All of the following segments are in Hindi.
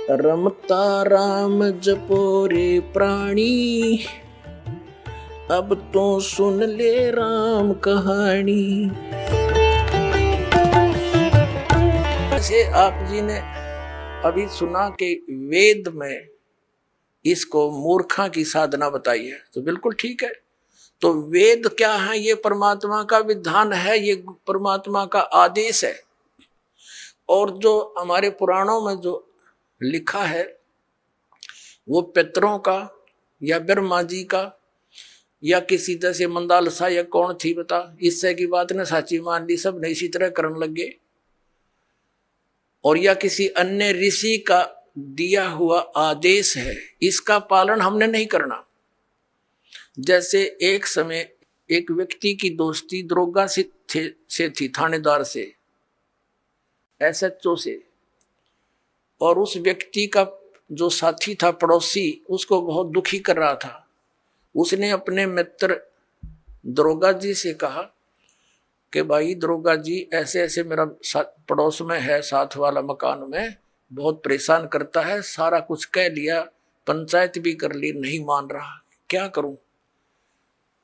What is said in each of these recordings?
रमता राम जपो रे प्राणी, अब तो सुन ले राम कहानी। जैसे आप जी ने अभी सुना कि वेद में इसको मूर्खा की साधना बताई है, तो बिल्कुल ठीक है। तो वेद क्या है? ये परमात्मा का विधान है, ये परमात्मा का आदेश है। और जो हमारे पुराणों में जो लिखा है वो पितरों का या ब्रह्मा जी का या किसी तरह से मंदालसा या कौन थी बता, इससे की बात ने साची मान ली, सब ने इसी तरह करने लगे। और या किसी अन्य ऋषि का दिया हुआ आदेश है, इसका पालन हमने नहीं करना। जैसे एक समय एक व्यक्ति की दोस्ती दरोगा से थी, थानेदार से, एसएचओ से। और उस व्यक्ति का जो साथी था, पड़ोसी, उसको बहुत दुखी कर रहा था। उसने अपने मित्र दरोगा जी से कहा कि भाई दरोगा जी, ऐसे ऐसे मेरा पड़ोस में है, साथ वाला मकान में, बहुत परेशान करता है, सारा कुछ कह लिया, पंचायत भी कर ली, नहीं मान रहा, क्या करूं?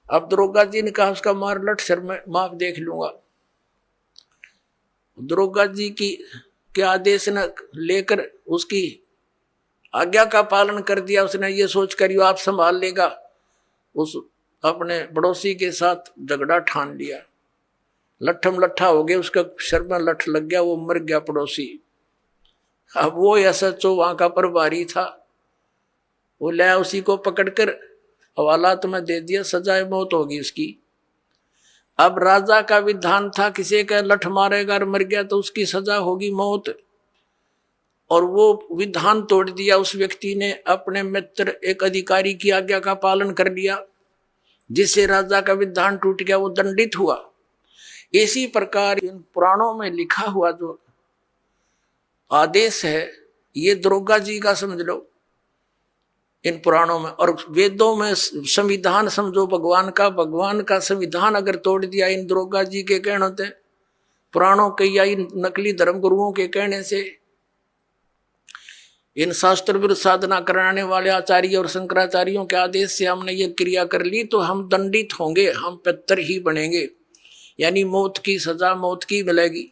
अब दरोगा जी ने कहा उसका मार लट सर, मैं माफ देख लूंगा। दरोगा जी की के आदेश न लेकर उसकी आज्ञा का पालन कर दिया। उसने ये सोच कर आप संभाल लेगा, उस अपने पड़ोसी के साथ झगड़ा ठान लिया। लट्ठम लट्ठा हो गया, उसका सर में लठ लग गया, वो मर गया पड़ोसी। अब वो एसएचओ वहां का प्रभारी था, वो ले उसी को पकड़कर हवालात में दे दिया, सजाए मौत होगी उसकी। अब राजा का विधान था, किसी का लठ मारेगा और मर गया तो उसकी सजा होगी मौत। और वो विधान तोड़ दिया उस व्यक्ति ने, अपने मित्र एक अधिकारी की आज्ञा का पालन कर लिया, जिससे राजा का विधान टूट गया, वो दंडित हुआ। इसी प्रकार इन पुराणों में लिखा हुआ जो आदेश है, ये दरोगा जी का समझ लो इन पुराणों में। और वेदों में संविधान समझो भगवान का संविधान अगर तोड़ दिया इन दरोगा जी के कहने होते, पुराणों के या इन नकली धर्म गुरुओं के कहने से, इन शास्त्र विरुद्ध साधना कराने वाले आचार्य और शंकराचार्यों के आदेश से हमने ये क्रिया कर ली, तो हम दंडित होंगे, हम पितर ही बनेंगे, यानी मौत की सजा मौत की मिलेगी।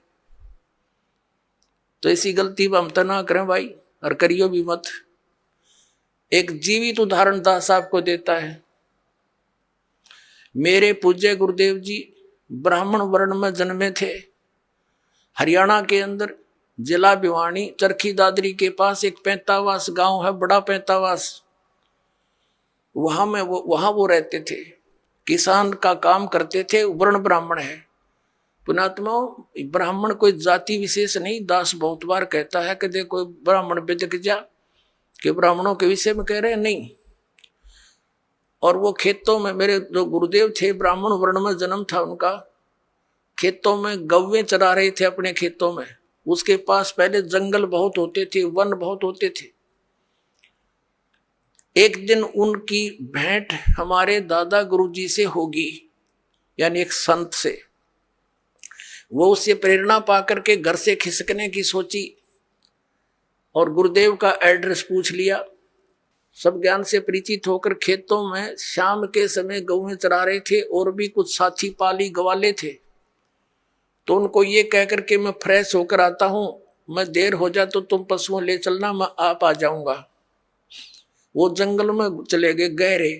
तो ऐसी गलती हम तो ना करें भाई, और करियो भी मत। एक जीवित उदाहरण दास आपको देता है। मेरे पूज्य गुरुदेव जी ब्राह्मण वर्ण में जन्मे थे। हरियाणा के अंदर जिला भिवानी, चरखी दादरी के पास एक पैंतावास गांव है, बड़ा पैंतावास। वहां वो रहते थे, किसान का काम करते थे, वर्ण ब्राह्मण है। पुणात्मा, ब्राह्मण कोई जाति विशेष नहीं। दास बहुत बार कहता है कि देखो ब्राह्मण बेदक जा, कि ब्राह्मणों के विषय में कह रहे हैं, नहीं। और वो खेतों में, मेरे जो गुरुदेव थे ब्राह्मण वर्ण में जन्म था उनका, खेतों में गौवें चरा रहे थे अपने खेतों में। उसके पास पहले जंगल बहुत होते थे, वन बहुत होते थे। एक दिन उनकी भेंट हमारे दादा गुरुजी से होगी, यानी एक संत से। वो उससे प्रेरणा पाकर के घर से खिसकने की सोची और गुरुदेव का एड्रेस पूछ लिया। सब ज्ञान से परिचित होकर खेतों में शाम के समय गौएं चरा रहे थे, और भी कुछ साथी पाली गवाले थे। तो उनको ये कहकर के मैं फ्रेश होकर आता हूं, मैं देर हो जाए तो तुम पशुओं ले चलना, मैं आप आ जाऊंगा। वो जंगल में चले गए गहरे।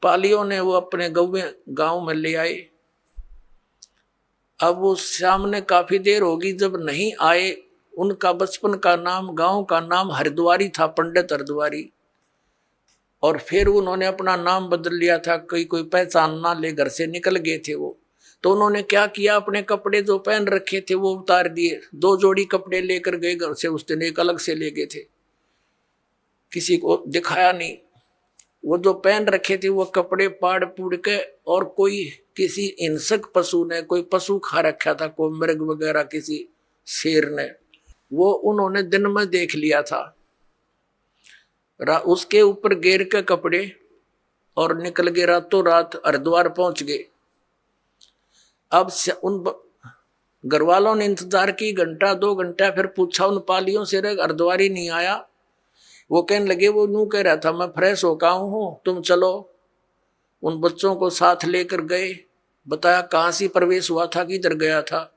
पालियों ने वो अपने गौएं गांव में ले आए। अब वो सामने काफी देर होगी जब नहीं आए। उनका बचपन का नाम, गांव का नाम हरिद्वारी था, पंडित हरिद्वारी। और फिर उन्होंने अपना नाम बदल लिया था, कोई पहचान ना ले, घर से निकल गए थे वो। तो उन्होंने क्या किया, अपने कपड़े जो पहन रखे थे वो उतार दिए, 2 जोड़ी कपड़े लेकर गए घर से। उस दिन एक अलग से ले गए थे, किसी को दिखाया नहीं। वो जो पहन रखे थे वो कपड़े पाड़ पूड़ के, और कोई किसी हिंसक पशु ने, कोई पशु खा रखा था, कोई मृग वगैरह, किसी शेर ने, वो उन्होंने दिन में देख लिया था। उसके ऊपर घेर के कपड़े और निकल गए, रातों रात हरिद्वार पहुंच गए। अब घर वालों ने इंतजार की, घंटा 2 घंटा, फिर पूछा उन पालियों से, रे अर्धवारी नहीं आया। वो कहने लगे वो यूं कह रहा था मैं फ्रेश हो गया हूँ, तुम चलो। उन बच्चों को साथ लेकर गए, बताया कहाँ से प्रवेश हुआ था, किधर गया था।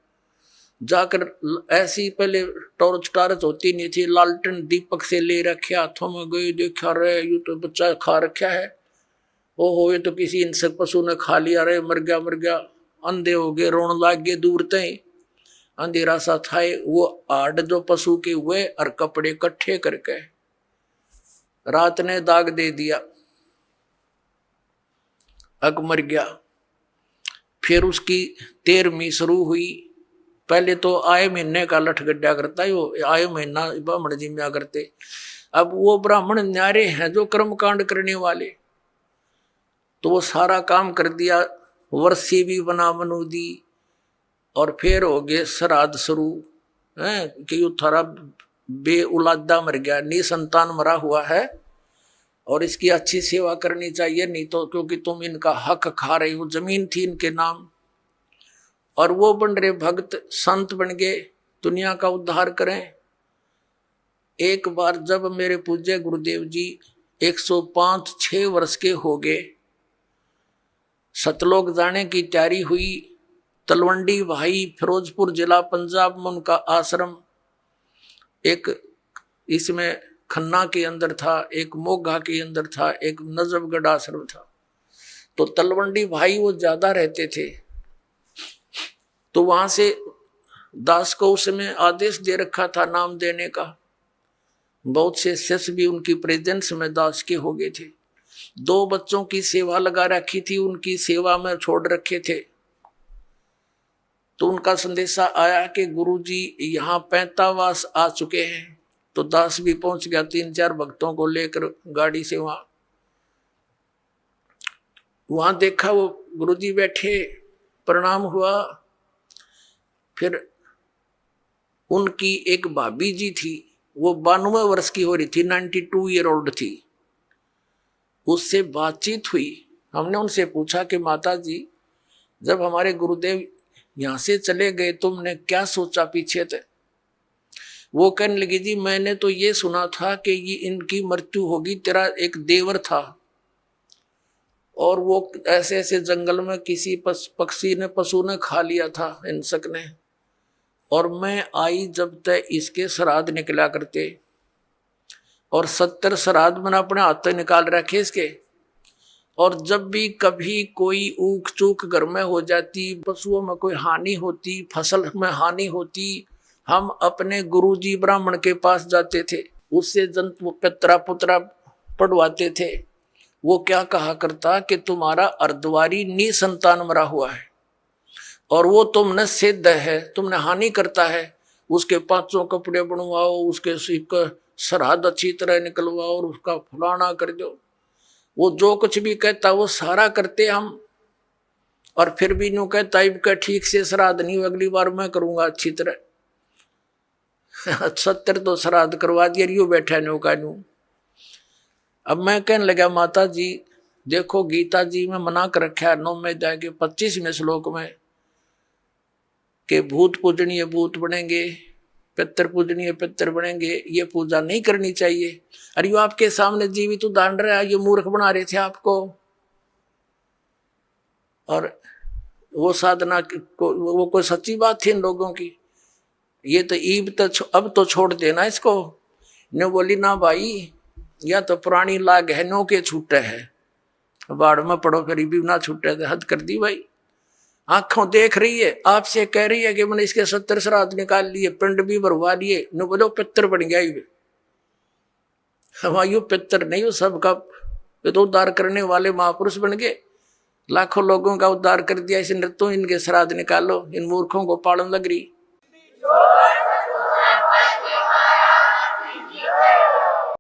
जाकर ऐसी पहले टॉर्च टार्च होती नहीं थी, लालटेन दीपक से ले रखे हाथों में, गए देखा रहे यू तो बच्चा खा रखा है, ओहो ये तो किसी हिंसक पशु ने खा लिया, रे मर गया मर गया। अंधे हो गए, रोन लाग गए दूर तय, अंधेरा सा था। वो आड़ जो पशु के हुए और कपड़े इकट्ठे करके रात ने दाग दे दिया, अग मर गया। फिर उसकी 13वीं शुरू हुई। पहले तो आए महीने का लठ गड्ढा करता है, वो आए महीना ब्राह्मण जी में करते। अब वो ब्राह्मण न्यारे हैं जो कर्म कांड करने वाले, तो वो सारा काम कर दिया, वर्षी भी बना बनू दी। और फिर हो गए श्राद्ध शुरू है कि थारा बे औलादा मर गया, निसंतान मरा हुआ है और इसकी अच्छी सेवा करनी चाहिए, नहीं तो क्योंकि तुम इनका हक खा रहे हो, जमीन थी इनके नाम। और वो बन रहे भक्त संत बन गए, दुनिया का उद्धार करें। एक बार जब मेरे पूज्य गुरुदेव जी 105-6 वर्ष के हो गए, सतलोक जाने की तैयारी हुई। तलवंडी भाई फिरोजपुर जिला पंजाब में उनका आश्रम, एक इसमें खन्ना के अंदर था, एक मोगा के अंदर था, एक नजफगढ़ आश्रम था। तो तलवंडी भाई वो ज्यादा रहते थे, तो वहां से दास को उसमें आदेश दे रखा था नाम देने का। बहुत से शिष्य भी उनकी प्रेजेंस में दास के हो गए थे। 2 बच्चों की सेवा लगा रखी थी, उनकी सेवा में छोड़ रखे थे। तो उनका संदेशा आया कि गुरुजी यहाँ पैंतावास आ चुके हैं। तो दास भी पहुंच गया 3-4 भक्तों को लेकर गाड़ी से। वहां देखा वो गुरुजी बैठे, प्रणाम हुआ। फिर उनकी एक भाभी जी थी, वो 92 वर्ष की हो रही थी, 92 ईयर ओल्ड थी। उससे बातचीत हुई। हमने उनसे पूछा कि माता जी जब हमारे गुरुदेव यहां से चले गए तुमने क्या सोचा पीछे थे? वो कहने लगी जी मैंने तो ये सुना था कि ये इनकी मृत्यु होगी, तेरा एक देवर था और वो ऐसे ऐसे जंगल में किसी पक्षी ने पशु ने खा लिया था, हिंसक ने, और मैं आई जब तक इसके श्राद्ध निकला करते और 70 श्राद्ध मैंने अपने हाथ से निकाल रखे इसके। और जब भी कभी कोई ऊक चूक घर में हो जाती, पशुओं में कोई हानि होती, फसल में हानि होती, हम अपने गुरुजी ब्राह्मण के पास जाते थे, उससे जंतु पितरा पुत्रा पढ़वाते थे। वो क्या कहा करता कि तुम्हारा अर्धवारी निसंतान मरा हुआ है और वो तुमने सिद्ध है, तुमने हानि करता है, उसके 500 कपड़े बनवाओ, उसके श्राद्ध अच्छी तरह निकलवाओ और उसका फलाना कर दो। वो जो कुछ भी कहता वो सारा करते हम, और फिर भी यूं कहता इनका ठीक से श्राद्ध नहीं, अगली बार मैं करूंगा अच्छी तरह। 70 तो श्राद्ध करवा दिया, यू बैठा नो का न्यू। अब मैं कहने लगा माता जी देखो गीता जी में मना कर रखा है 9 में जाके 25वें श्लोक में कि भूत पूजनीय भूत बनेंगे, पितर पूजनीय पितर बनेंगे, ये पूजा नहीं करनी चाहिए। अरे यो आपके सामने जीवित उदाहरण रहा, ये मूर्ख बना रहे थे आपको। और वो साधना को वो कोई सच्ची बात थी इन लोगों की? ये तो ईब तो अब तो छोड़ देना इसको। ने बोली ना भाई या तो पुरानी लाग है, नो के छूटे है, बाढ़ में पड़ो फिर भी ना छूटे, तो हद कर दी भाई। आंखों देख रही है, आपसे कह रही है कि मैंने इसके 70 श्राद्ध निकाल लिए, पिंड भी भरवा लिए, नो बोलो पितर बन गया ही। हमारे पितर नहीं, सबका तो उद्धार करने वाले महापुरुष बन गए, लाखों लोगों का उद्धार कर दिया। इस नृत्यों इनके श्राद्ध निकालो, इन मूर्खों को पालन लग रही।